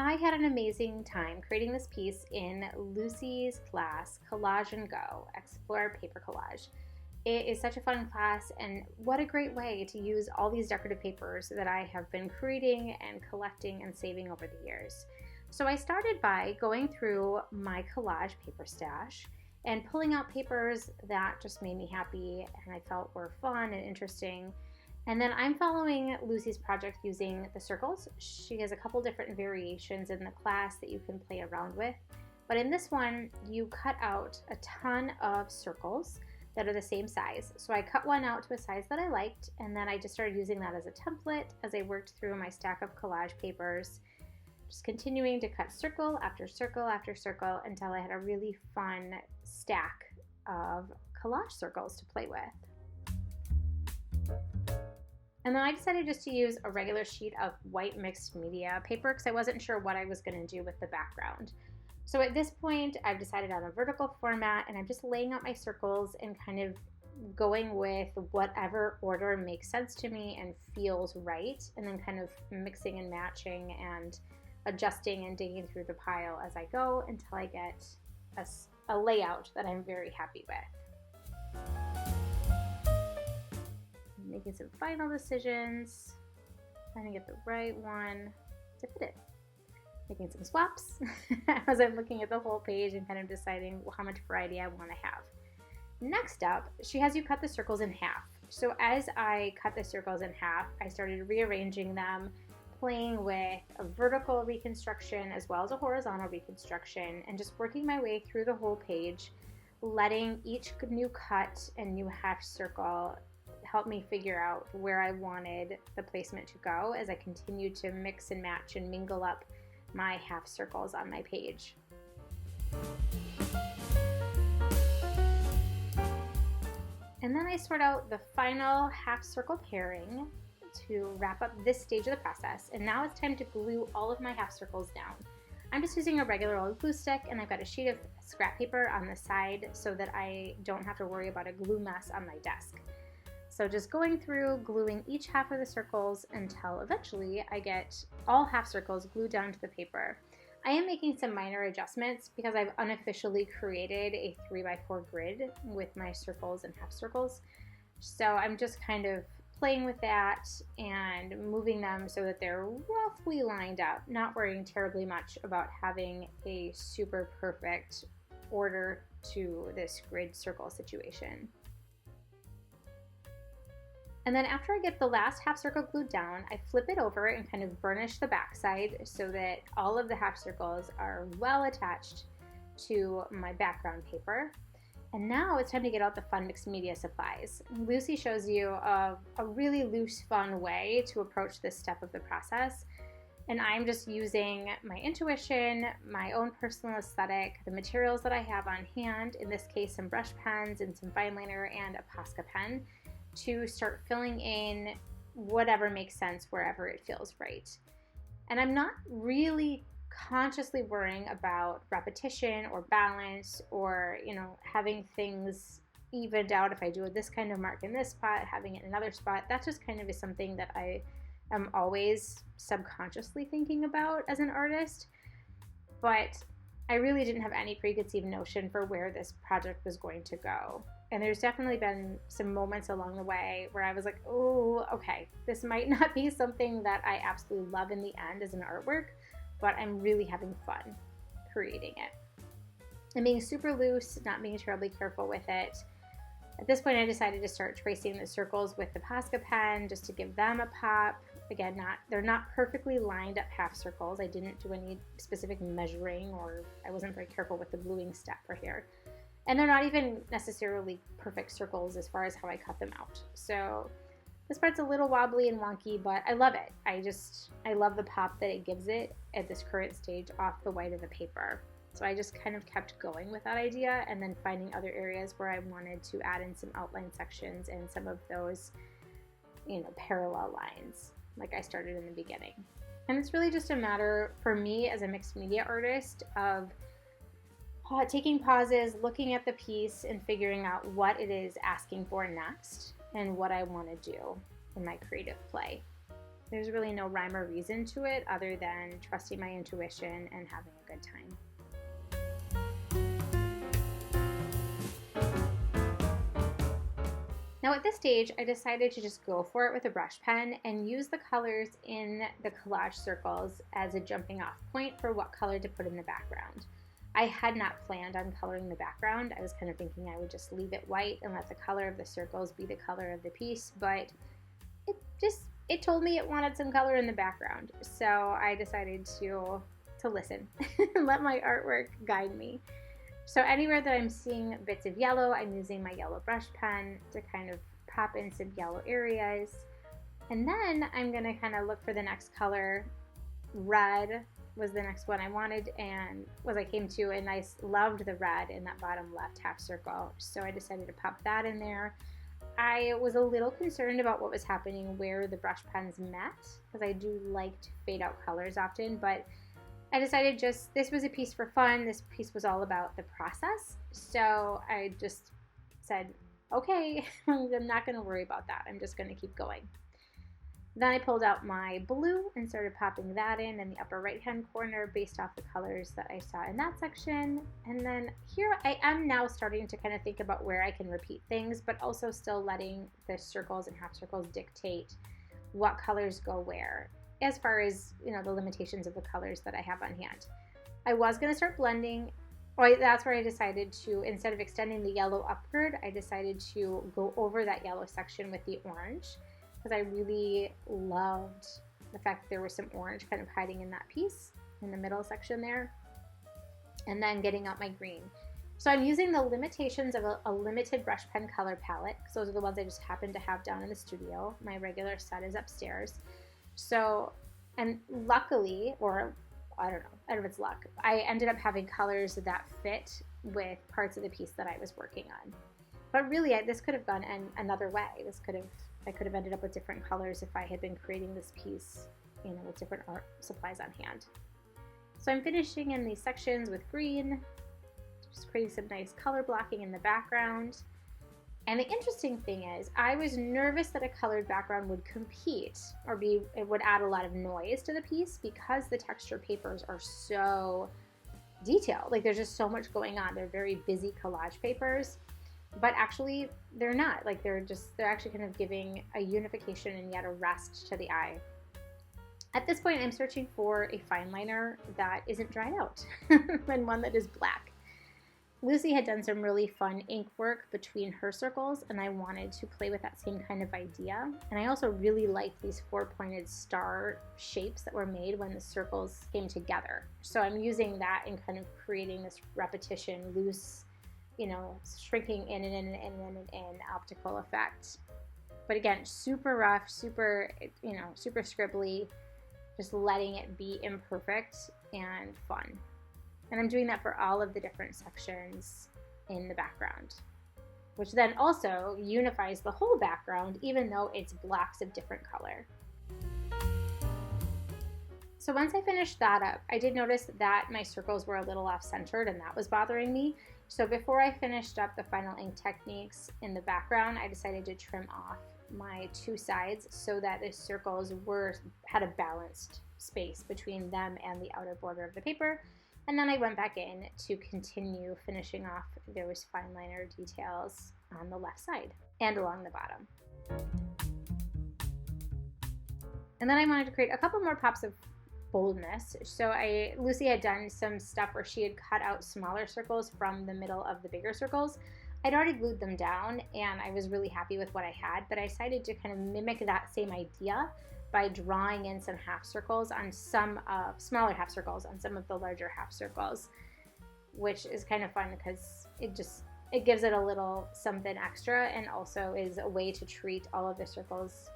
I had an amazing time creating this piece in Lucie's class, Collage Go, Explore Paper Collage. It is such a fun class, and what a great way to use all these decorative papers that I have been creating and collecting and saving over the years. So I started by going through my collage paper stash and pulling out papers that just made me happy and I felt were fun and interesting. And then I'm following Lucie's project using the circles. She has a couple different variations in the class that you can play around with. But in this one, you cut out a ton of circles that are the same size. So I cut one out to a size that I liked, and then I just started using that as a template as I worked through my stack of collage papers, just continuing to cut circle after circle after circle until I had a really fun stack of collage circles to play with. And then I decided just to use a regular sheet of white mixed media paper because I wasn't sure what I was going to do with the background. So at this point, I've decided on a vertical format, and I'm just laying out my circles and kind of going with whatever order makes sense to me and feels right, and then kind of mixing and matching and adjusting and digging through the pile as I go until I get a layout that I'm very happy with. Making some final decisions, trying to get the right one to fit it. Making some swaps as I'm looking at the whole page and kind of deciding how much variety I want to have. Next up, she has you cut the circles in half. So as I cut the circles in half, I started rearranging them, playing with a vertical reconstruction as well as a horizontal reconstruction, and just working my way through the whole page, letting each new cut and new half circle help me figure out where I wanted the placement to go as I continued to mix and match and mingle up my half circles on my page. And then I sort out the final half circle pairing to wrap up this stage of the process. And now it's time to glue all of my half circles down. I'm just using a regular old glue stick, and I've got a sheet of scrap paper on the side so that I don't have to worry about a glue mess on my desk. So just going through, gluing each half of the circles until eventually I get all half circles glued down to the paper. I am making some minor adjustments because I've unofficially created a 3x4 grid with my circles and half circles. So I'm just kind of playing with that and moving them so that they're roughly lined up, not worrying terribly much about having a super perfect order to this grid circle situation. And then after I get the last half circle glued down, I flip it over and kind of burnish the backside so that all of the half circles are well attached to my background paper. And now it's time to get out the fun mixed media supplies. Lucie shows you a really loose, fun way to approach this step of the process. And I'm just using my intuition, my own personal aesthetic, the materials that I have on hand, in this case some brush pens and some fine liner and a Posca pen, to start filling in whatever makes sense wherever it feels right. And I'm not really consciously worrying about repetition or balance or, having things evened out. If I do this kind of mark in this spot, having it in another spot, that just kind of is something that I am always subconsciously thinking about as an artist. But I really didn't have any preconceived notion for where this project was going to go. And there's definitely been some moments along the way where I was like, oh, okay, this might not be something that I absolutely love in the end as an artwork, but I'm really having fun creating it. And being super loose, not being terribly careful with it. At this point, I decided to start tracing the circles with the Posca pen just to give them a pop. Again, they're not perfectly lined up half circles. I didn't do any specific measuring, or I wasn't very careful with the gluing step for here. And they're not even necessarily perfect circles as far as how I cut them out. So this part's a little wobbly and wonky, but I love it. I love the pop that it gives it at this current stage off the white of the paper. So I just kind of kept going with that idea and then finding other areas where I wanted to add in some outline sections and some of those, parallel lines like I started in the beginning. And it's really just a matter for me as a mixed media artist of taking pauses, looking at the piece, and figuring out what it is asking for next and what I want to do in my creative play. There's really no rhyme or reason to it other than trusting my intuition and having a good time. Now at this stage, I decided to just go for it with a brush pen and use the colors in the collage circles as a jumping off point for what color to put in the background. I had not planned on coloring the background. I was kind of thinking I would just leave it white and let the color of the circles be the color of the piece, but it told me it wanted some color in the background. So I decided to listen and let my artwork guide me. So anywhere that I'm seeing bits of yellow, I'm using my yellow brush pen to kind of pop in some yellow areas. And then I'm gonna kind of look for the next color. Red was the next one I wanted and I came to, and I loved the red in that bottom left half circle. So I decided to pop that in there. I was a little concerned about what was happening where the brush pens met, because I do like to fade out colors often, but I decided this was a piece for fun. This piece was all about the process. So I just said, okay, I'm not gonna worry about that. I'm just gonna keep going. Then I pulled out my blue and started popping that in the upper right-hand corner based off the colors that I saw in that section. And then here I am now starting to kind of think about where I can repeat things, but also still letting the circles and half circles dictate what colors go where, as far as, you know, the limitations of the colors that I have on hand. I was going to start blending. That's where I decided to, instead of extending the yellow upward, I decided to go over that yellow section with the orange, because I really loved the fact that there was some orange kind of hiding in that piece in the middle section there, and then getting out my green. So I'm using the limitations of a limited brush pen color palette, because those are the ones I just happen to have down in the studio. My regular set is upstairs. So, and luckily, or I don't know if it's luck, I ended up having colors that fit with parts of the piece that I was working on. But really, this could have gone another way. I could have ended up with different colors if I had been creating this piece, you know, with different art supplies on hand. So I'm finishing in these sections with green, just creating some nice color blocking in the background. And the interesting thing is, I was nervous that a colored background would compete or it would add a lot of noise to the piece, because the texture papers are so detailed. Like, there's just so much going on. They're very busy collage papers. But actually, they're not. Like, they're actually kind of giving a unification and yet a rest to the eye. At this point, I'm searching for a fine liner that isn't dried out and one that is black. Lucie had done some really fun ink work between her circles, and I wanted to play with that same kind of idea. And I also really liked these four-pointed star shapes that were made when the circles came together. So I'm using that and kind of creating this repetition, loose, you know, shrinking in and in and in and in optical effect. But again, super rough, super, you know, super scribbly, just letting it be imperfect and fun. And I'm doing that for all of the different sections in the background, which then also unifies the whole background, even though it's blocks of different color. So once I finished that up, I did notice that my circles were a little off-centered, and that was bothering me. So before I finished up the final ink techniques in the background, I decided to trim off my two sides so that the circles had a balanced space between them and the outer border of the paper. And then I went back in to continue finishing off those fine liner details on the left side and along the bottom. And then I wanted to create a couple more pops of boldness. So Lucie had done some stuff where she had cut out smaller circles from the middle of the bigger circles. I'd already glued them down and I was really happy with what I had, but I decided to kind of mimic that same idea by drawing in some half circles on some smaller half circles on some of the larger half circles, which is kind of fun because it gives it a little something extra, and also is a way to treat all of the circles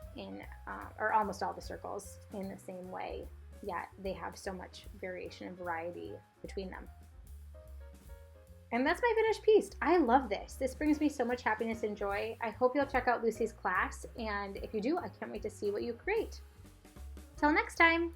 or almost all the circles in the same way, yet they have so much variation and variety between them. And that's my finished piece. I love this. This brings me so much happiness and joy. I hope you'll check out Lucie's class, and if you do, I can't wait to see what you create. Till next time.